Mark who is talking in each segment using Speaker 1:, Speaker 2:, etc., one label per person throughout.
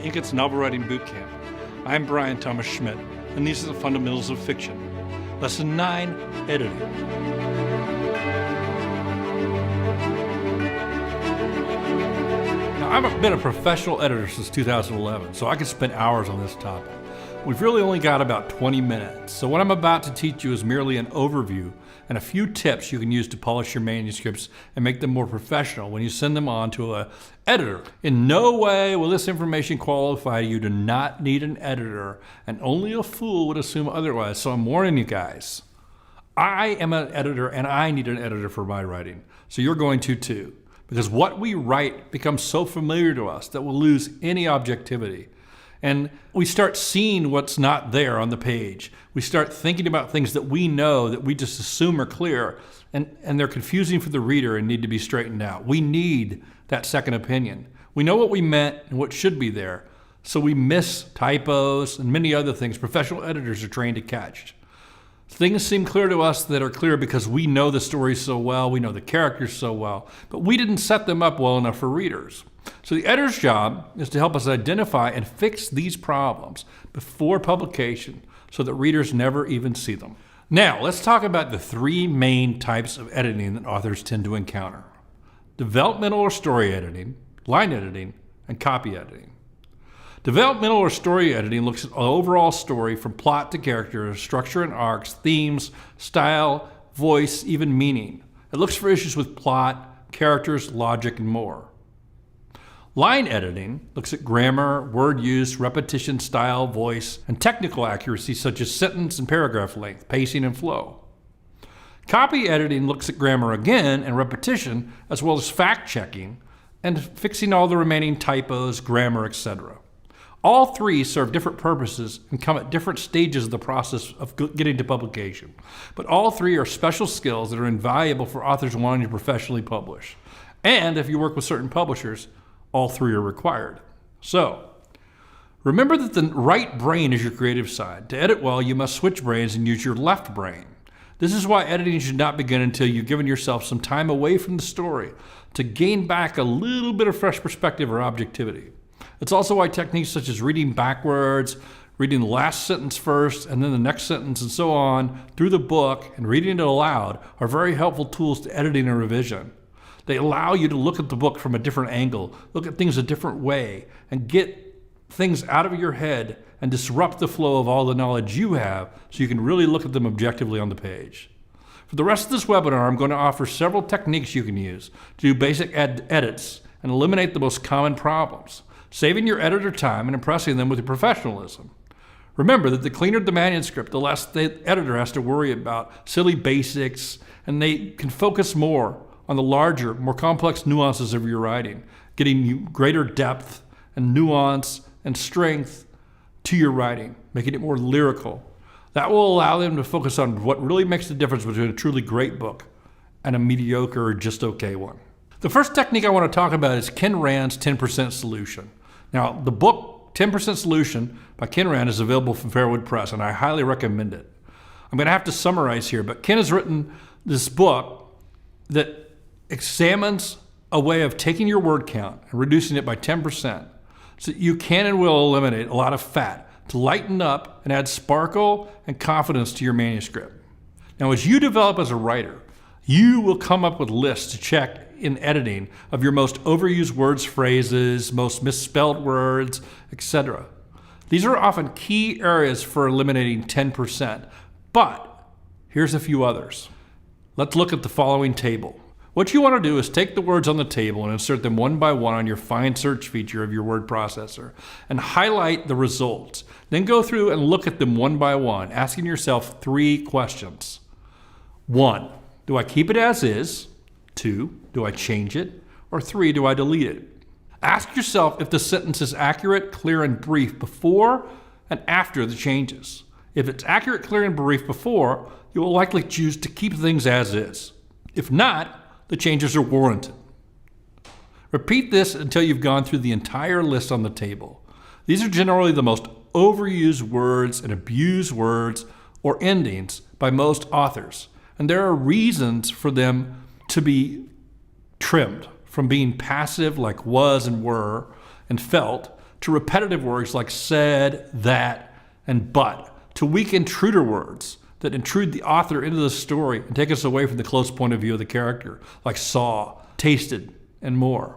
Speaker 1: to Inkett's Novel Writing Bootcamp. I'm Bryan Thomas Schmidt, and these are the fundamentals of fiction. Lesson 9, Editing. Now, I've been a professional editor since 2011, so I could spend hours on this topic. We've really only got about 20 minutes, so what I'm about to teach you is merely an overview and a few tips you can use to polish your manuscripts and make them more professional when you send them on to an editor. In no way will this information qualify you to not need an editor, and only a fool would assume otherwise, so I'm warning you guys. I am an editor and I need an editor for my writing, so you're going to too, because what we write becomes so familiar to us that we'll lose any objectivity. And we start seeing what's not there on the page. We start thinking about things that we know that we just assume are clear, and they're confusing for the reader and need to be straightened out. We need that second opinion. We know what we meant and what should be there, so we miss typos and many other things professional editors are trained to catch. Things seem clear to us that are clear because we know the story so well, we know the characters so well, but we didn't set them up well enough for readers. So the editor's job is to help us identify and fix these problems before publication so that readers never even see them. Now, let's talk about the three main types of editing that authors tend to encounter: developmental or story editing, line editing, and copy editing. Developmental or story editing looks at the overall story from plot to characters, structure and arcs, themes, style, voice, even meaning. It looks for issues with plot, characters, logic, and more. Line editing looks at grammar, word use, repetition, style, voice, and technical accuracy such as sentence and paragraph length, pacing, and flow. Copy editing looks at grammar again and repetition, as well as fact-checking and fixing all the remaining typos, grammar, etc. All three serve different purposes and come at different stages of the process of getting to publication. But all three are special skills that are invaluable for authors wanting to professionally publish. And if you work with certain publishers, all three are required. So, remember that the right brain is your creative side. To edit well, you must switch brains and use your left brain. This is why editing should not begin until you've given yourself some time away from the story to gain back a little bit of fresh perspective or objectivity. It's also why techniques such as reading backwards, reading the last sentence first and then the next sentence and so on through the book and reading it aloud are very helpful tools to editing and revision. They allow you to look at the book from a different angle, look at things a different way, and get things out of your head and disrupt the flow of all the knowledge you have so you can really look at them objectively on the page. For the rest of this webinar, I'm going to offer several techniques you can use to do basic edits and eliminate the most common problems, saving your editor time and impressing them with your professionalism. Remember that the cleaner the manuscript, the less the editor has to worry about silly basics, and they can focus more on the larger, more complex nuances of your writing, getting you greater depth and nuance and strength to your writing, making it more lyrical. That will allow them to focus on what really makes the difference between a truly great book and a mediocre or just okay one. The first technique I want to talk about is Ken Rand's 10% Solution. Now, the book 10% Solution by Ken Rand is available from Fairwood Press, and I highly recommend it. I'm going to have to summarize here, but Ken has written this book that examines a way of taking your word count and reducing it by 10% so that you can and will eliminate a lot of fat to lighten up and add sparkle and confidence to your manuscript. Now, as you develop as a writer, you will come up with lists to check in editing of your most overused words, phrases, most misspelled words, etc. These are often key areas for eliminating 10%, but here's a few others. Let's look at the following table. What you want to do is take the words on the table and insert them one by one on your Find Search feature of your word processor and highlight the results. Then go through and look at them one by one, asking yourself 3 questions. 1, do I keep it as is? 2, do I change it? Or 3, do I delete it? Ask yourself if the sentence is accurate, clear, and brief before and after the changes. If it's accurate, clear, and brief before, you will likely choose to keep things as is. If not, the changes are warranted. Repeat this until you've gone through the entire list on the table. These are generally the most overused words and abused words or endings by most authors, and there are reasons for them to be trimmed from being passive like was and were and felt to repetitive words like said, that, and but, to weak intruder words that intrude the author into the story and take us away from the close point of view of the character, like saw, tasted, and more.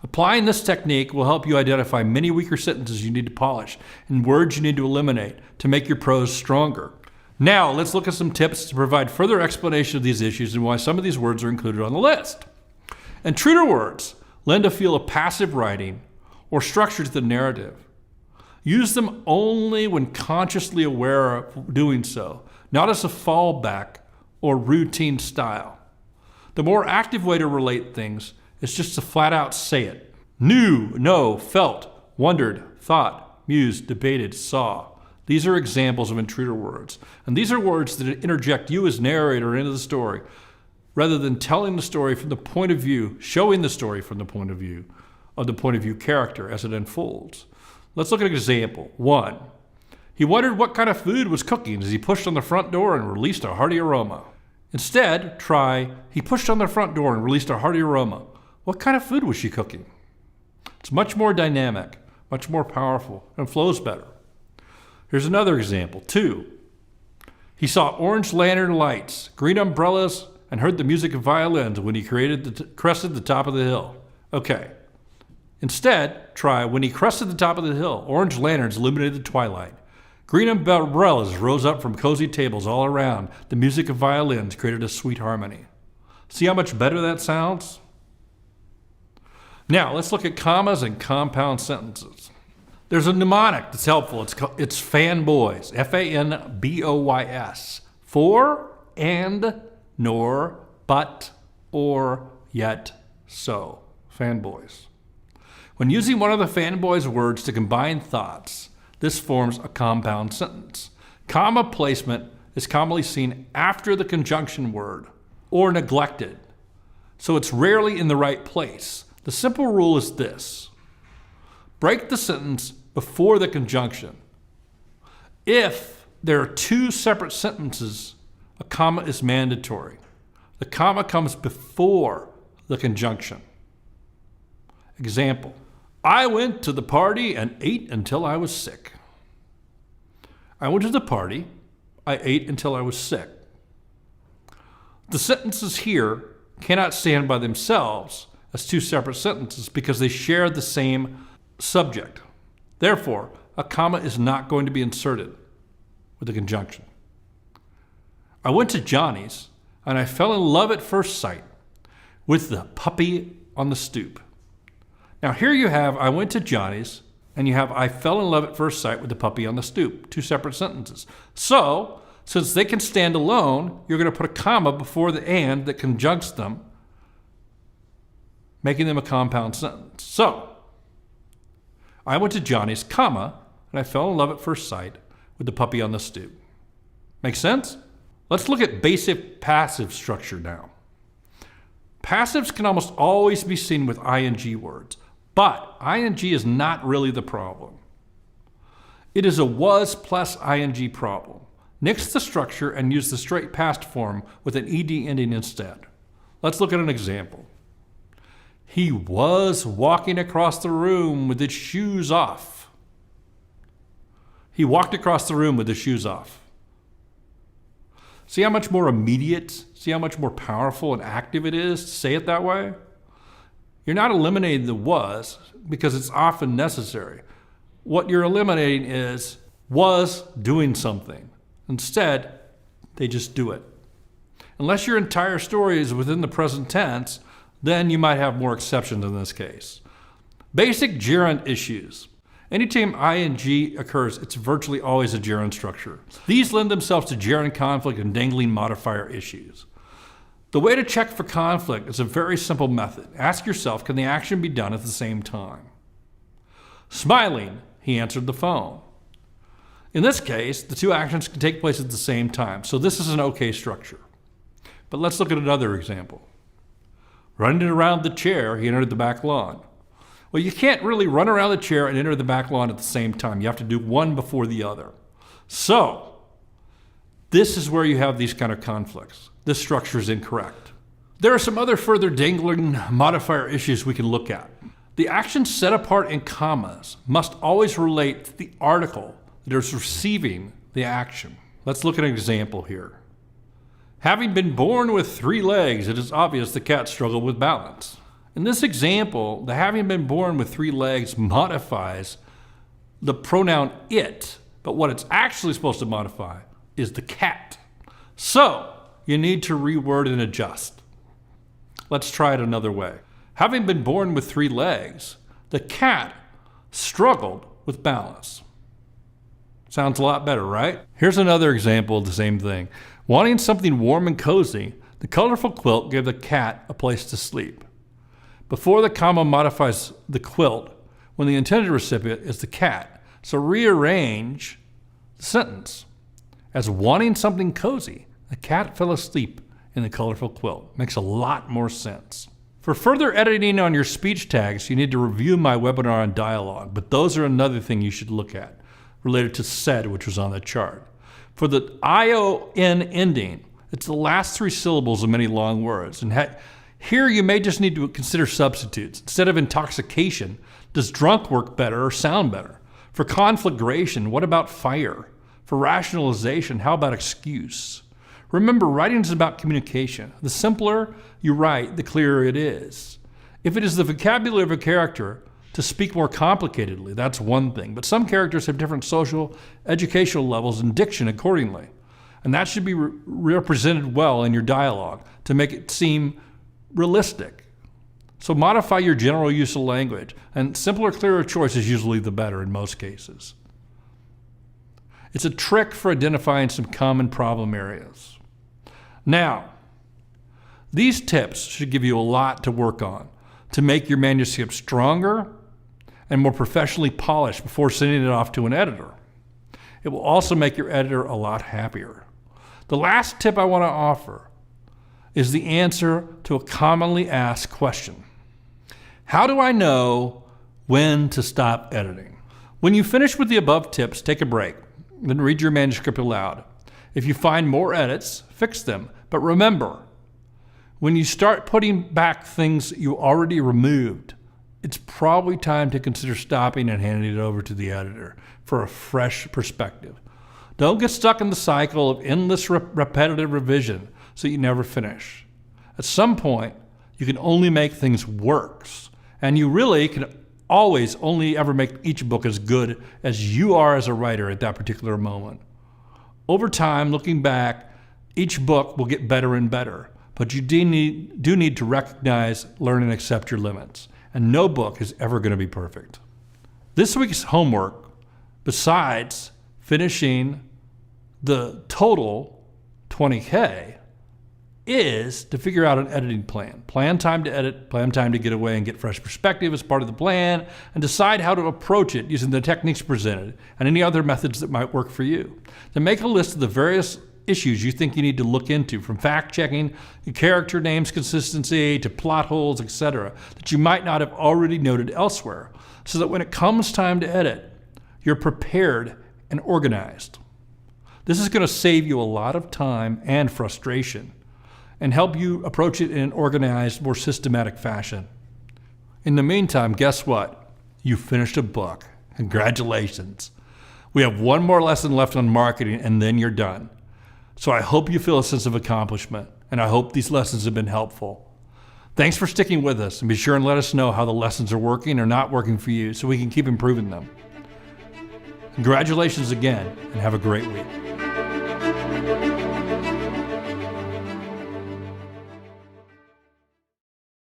Speaker 1: Applying this technique will help you identify many weaker sentences you need to polish and words you need to eliminate to make your prose stronger. Now, let's look at some tips to provide further explanation of these issues and why some of these words are included on the list. Intruder words lend a feel of passive writing or structure to the narrative. Use them only when consciously aware of doing so, not as a fallback or routine style. The more active way to relate things is just to flat out say it. Knew, know, felt, wondered, thought, mused, debated, saw. These are examples of intruder words. And these are words that interject you as narrator into the story, rather than telling the story from the point of view, showing the story from the point of view character as it unfolds. Let's look at an example. 1. He wondered what kind of food was cooking as he pushed on the front door and released a hearty aroma. Instead, try, he pushed on the front door and released a hearty aroma. What kind of food was she cooking? It's much more dynamic, much more powerful, and flows better. Here's another example. 2. He saw orange lantern lights, green umbrellas, and heard the music of violins when he crested the top of the hill. Okay. Instead, try, when he crested the top of the hill, orange lanterns illuminated the twilight. Green umbrellas rose up from cozy tables all around. The music of violins created a sweet harmony. See how much better that sounds? Now, let's look at commas and compound sentences. There's a mnemonic that's helpful. It's fanboys, F-A-N-B-O-Y-S. For, and, nor, but, or, yet, so. Fanboys. When using one of the fanboys' words to combine thoughts, this forms a compound sentence. Comma placement is commonly seen after the conjunction word or neglected, so it's rarely in the right place. The simple rule is this: break the sentence before the conjunction. If there are two separate sentences, a comma is mandatory. The comma comes before the conjunction. Example: I went to the party and ate until I was sick. I went to the party. I ate until I was sick. The sentences here cannot stand by themselves as two separate sentences because they share the same subject. Therefore, a comma is not going to be inserted with the conjunction. I went to Johnny's and I fell in love at first sight with the puppy on the stoop. Now here you have I went to Johnny's and you have I fell in love at first sight with the puppy on the stoop. Two separate sentences. So, since they can stand alone, you're going to put a comma before the and that conjuncts them, making them a compound sentence. So, I went to Johnny's, comma, and I fell in love at first sight with the puppy on the stoop. Make sense? Let's look at basic passive structure now. Passives can almost always be seen with ing words, but ing is not really the problem. It is a was plus ing problem. Nix the structure and use the straight past form with an ed ending instead. Let's look at an example. He was walking across the room with his shoes off. He walked across the room with his shoes off. See how much more immediate, see how much more powerful and active it is to say it that way? You're not eliminating the was because it's often necessary. What you're eliminating is was doing something. Instead, they just do it. Unless your entire story is within the present tense, then you might have more exceptions in this case. Basic gerund issues. Anytime ing occurs, it's virtually always a gerund structure. These lend themselves to gerund conflict and dangling modifier issues. The way to check for conflict is a very simple method. Ask yourself, can the action be done at the same time? Smiling, he answered the phone. In this case, the two actions can take place at the same time, so this is an okay structure. But let's look at another example. Running around the chair, he entered the back lawn. Well, you can't really run around the chair and enter the back lawn at the same time. You have to do one before the other. So, this is where you have these kind of conflicts. This structure is incorrect. There are some other further dangling modifier issues we can look at. The action set apart in commas must always relate to the article that is receiving the action. Let's look at an example here. Having been born with 3 legs, it is obvious the cat struggled with balance. In this example, the having been born with 3 legs modifies the pronoun it, but what it's actually supposed to modify is the cat. So, you need to reword and adjust. Let's try it another way. Having been born with 3 legs, the cat struggled with balance. Sounds a lot better, right? Here's another example of the same thing. Wanting something warm and cozy, the colorful quilt gave the cat a place to sleep. Before the comma modifies the quilt, when the intended recipient is the cat. So rearrange the sentence as wanting something cozy. The cat fell asleep in the colorful quilt. Makes a lot more sense. For further editing on your speech tags, you need to review my webinar on dialogue, but those are another thing you should look at, related to said, which was on the chart. For the ION ending, it's the last 3 syllables of many long words. And here you may just need to consider substitutes. Instead of intoxication, does drunk work better or sound better? For conflagration, what about fire? For rationalization, how about excuse? Remember, writing is about communication. The simpler you write, the clearer it is. If it is the vocabulary of a character to speak more complicatedly, that's one thing. But some characters have different social, educational levels and diction accordingly. And that should be represented well in your dialogue to make it seem realistic. So modify your general use of language, and simpler, clearer choice is usually the better in most cases. It's a trick for identifying some common problem areas. Now, these tips should give you a lot to work on to make your manuscript stronger and more professionally polished before sending it off to an editor. It will also make your editor a lot happier. The last tip I want to offer is the answer to a commonly asked question. How do I know when to stop editing? When you finish with the above tips, take a break, then read your manuscript aloud. If you find more edits, fix them. But remember, when you start putting back things you already removed, it's probably time to consider stopping and handing it over to the editor for a fresh perspective. Don't get stuck in the cycle of endless repetitive revision so you never finish. At some point, you can only make things worse, and you really can always only ever make each book as good as you are as a writer at that particular moment. Over time, looking back, each book will get better and better, but you do need to recognize, learn, and accept your limits. And no book is ever going to be perfect. This week's homework, besides finishing the total 20K, is to figure out an editing plan. Plan time to edit, plan time to get away and get fresh perspective as part of the plan, and decide how to approach it using the techniques presented and any other methods that might work for you. Then make a list of the various issues you think you need to look into, from fact-checking, character names consistency, to plot holes, etc., that you might not have already noted elsewhere, so that when it comes time to edit, you're prepared and organized. This is going to save you a lot of time and frustration, and help you approach it in an organized, more systematic fashion. In the meantime, guess what? You finished a book. Congratulations. We have one more lesson left on marketing, and then you're done. So I hope you feel a sense of accomplishment, and I hope these lessons have been helpful. Thanks for sticking with us, and be sure and let us know how the lessons are working or not working for you so we can keep improving them. Congratulations again, and have a great week.